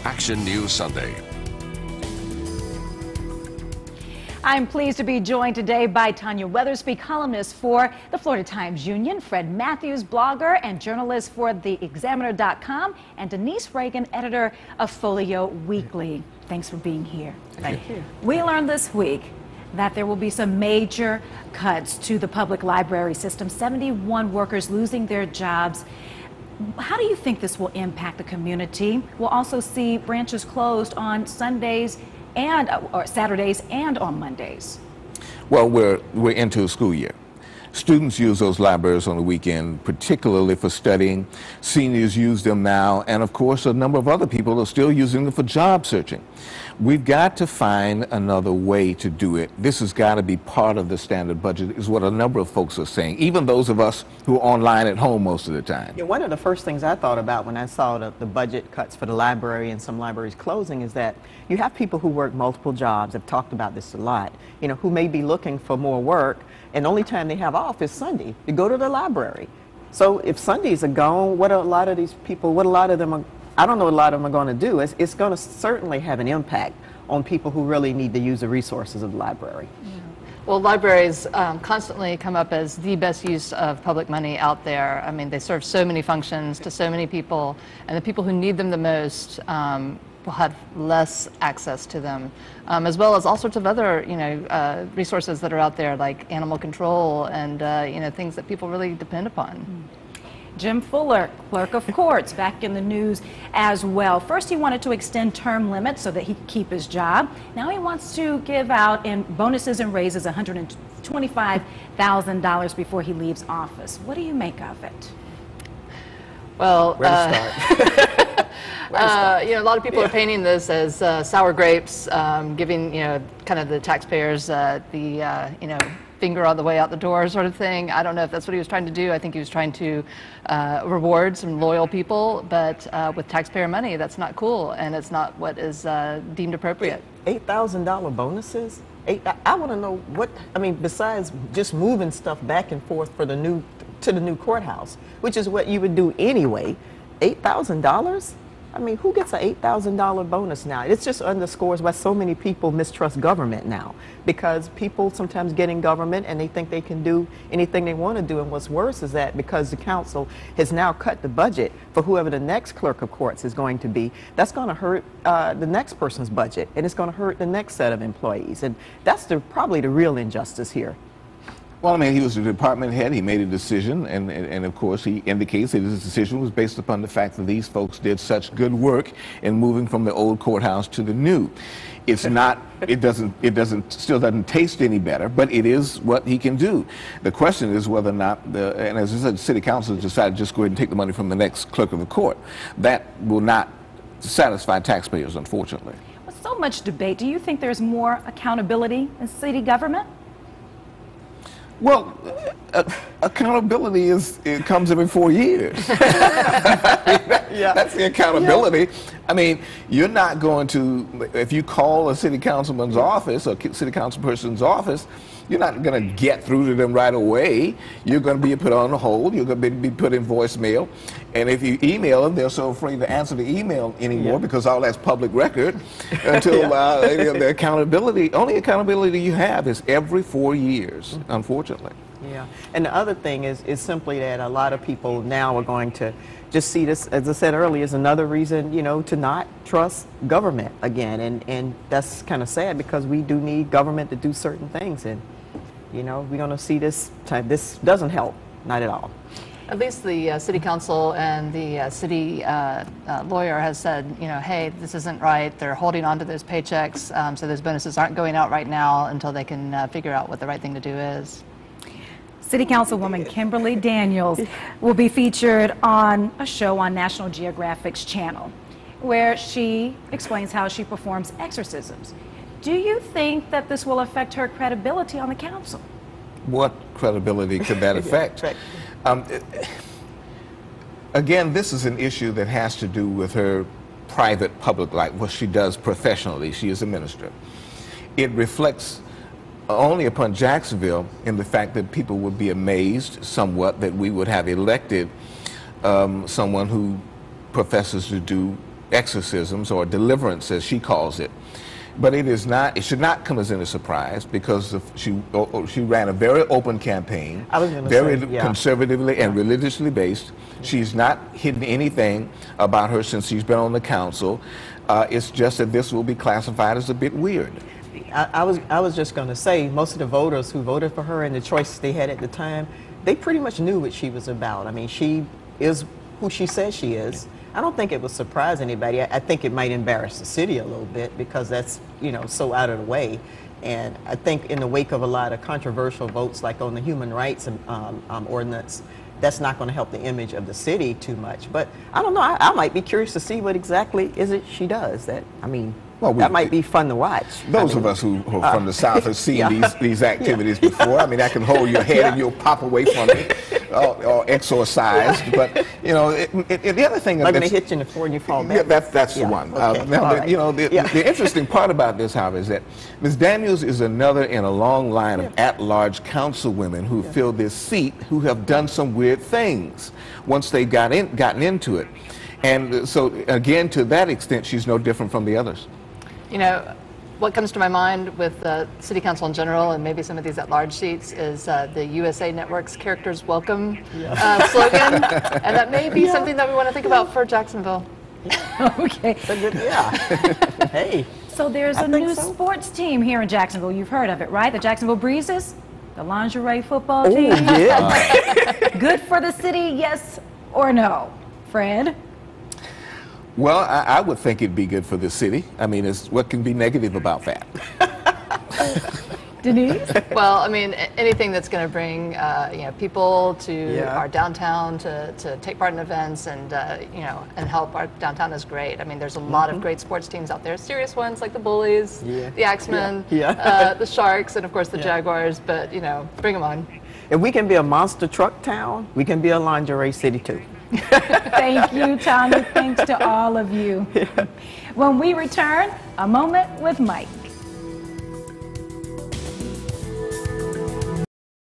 Action News Sunday. I'm pleased to be joined today by Tanya Weathersby, columnist for the Florida Times-Union, Fred Matthews, blogger and journalist for theexaminer.com, and Denise Reagan, editor of Folio Weekly. Thanks for being here. Thank you. We learned this week that there will be some major cuts to the public library system, 71 workers losing their jobs. How do you think this will impact the community? We'll also see branches closed on Sundays or Saturdays and on Mondays. Well, we're into a school year. Students use those libraries on the weekend, particularly for studying. Seniors use them now, and of course a number of other people are still using them for job searching. We've got to find another way to do it. This has got to be part of the standard budget, is what a number of folks are saying, even those of us who are online at home most of the time. Yeah, one of the first things I thought about when I saw the budget cuts for the library and some libraries closing is that you have people who work multiple jobs. I've talked about this a lot, who may be looking for more work, and the only time they have off is Sunday to go to the library. So if Sundays are gone, what a lot of these people, I don't know what a lot of them are going to do. It's going to certainly have an impact on people who really need to use the resources of the library. Yeah. Well, libraries constantly come up as the best use of public money out there. I mean, they serve so many functions to so many people, and the people who need them the most will have less access to them, as well as all sorts of other, resources that are out there, like animal control and, things that people really depend upon. Jim Fuller, clerk of courts, back in the news as well. First, he wanted to extend term limits so that he could keep his job. Now he wants to give out in bonuses and raises $125,000 before he leaves office. What do you make of it? Well, where to start? a lot of people are painting this as sour grapes, giving kind of the taxpayers the finger on the way out the door sort of thing. I don't know if that's what he was trying to do. I think he was trying to reward some loyal people, but with taxpayer money, that's not cool, and it's not what is deemed appropriate. $8,000 bonuses? I want to know besides just moving stuff back and forth to the new courthouse, which is what you would do anyway, $8,000? I mean, who gets an $8,000 bonus now? It just underscores why so many people mistrust government now, because people sometimes get in government and they think they can do anything they want to do, and what's worse is that because the council has now cut the budget for whoever the next clerk of courts is going to be, that's going to hurt the next person's budget, and it's going to hurt the next set of employees, and that's probably the real injustice here. Well, I mean, he was the department head. He made a decision, and of course, he indicates that his decision was based upon the fact that these folks did such good work in moving from the old courthouse to the new. It's not, still doesn't taste any better, but it is what he can do. The question is whether or not, and as I said, the city council has decided to just go ahead and take the money from the next clerk of the court. That will not satisfy taxpayers, unfortunately. With so much debate, do you think there's more accountability in city government? Well, accountability comes every 4 years. Yeah. That's the accountability. Yeah. I mean, you're not going to, if you call a city councilman's office or city councilperson's office, you're not going to get through to them right away. You're going to be put on hold. You're going to be put in voicemail. And if you email them, they're so afraid to answer the email anymore because all that's public record until the accountability, only accountability you have is every 4 years, unfortunately. Yeah. And the other thing is simply that a lot of people now are going to just see this, as I said earlier, as another reason, to not trust government again. And that's kind of sad because we do need government to do certain things. And, we're going to see this doesn't help, not at all. At least the city council and the city lawyer has said, hey, this isn't right. They're holding on to those paychecks, so those bonuses aren't going out right now until they can figure out what the right thing to do is. City Councilwoman Kimberly Daniels will be featured on a show on National Geographic's channel where she explains how she performs exorcisms. Do you think that this will affect her credibility on the council? What credibility could that affect? Again, this is an issue that has to do with her private public life, what she does professionally. She is a minister. It reflects only upon Jacksonville in the fact that people would be amazed somewhat that we would have elected someone who professes to do exorcisms or deliverance, as she calls it. But it should not come as any surprise, because she ran a very open campaign, very conservatively and religiously based. She's not hidden anything about her since she's been on the council. It's just that this will be classified as a bit weird. I was just going to say, most of the voters who voted for her and the choices they had at the time, they pretty much knew what she was about. I mean, she is who she says she is. I don't think it would surprise anybody. I think it might embarrass the city a little bit, because that's, you know, so out of the way. And I think in the wake of a lot of controversial votes, like on the human rights ordinance, that's not going to help the image of the city too much. But I don't know. I might be curious to see what exactly is it she does. That, I mean, that might be fun to watch. Those of us who are from the South have seen these activities before. I mean, I can hold your head and you'll pop away from it, or exorcised. But, you know, the other thing... I'm going to hit you in the floor and you fall back. Yeah, that's the one. Now, you know, the interesting part about this, however, is that Ms. Daniels is another in a long line of at-large councilwomen who fill this seat, who have done some weird things once they've gotten into it. And so, again, to that extent, she's no different from the others. You know, what comes to my mind with the City Council in general, and maybe some of these at-large seats, is the USA Network's Characters Welcome slogan, and that may be something that we want to think about for Jacksonville. Okay. Hey. So there's a new sports team here in Jacksonville. You've heard of it, right? The Jacksonville Breezes, the lingerie football team. Yeah. Good for the city, yes or no? Fred? Well, I would think it'd be good for the city. I mean, what can be negative about that? Denise? Well, I mean, anything that's going to bring you know, people to our downtown to take part in events and you know, and help our downtown is great. I mean, there's a lot of great sports teams out there, serious ones like the Bullies, the Axemen, the Sharks, and of course the Jaguars. But you know, bring them on. If we can be a monster truck town, we can be a lingerie city too. Thank you, Tanya. Thanks to all of you. When we return, a moment with Mike.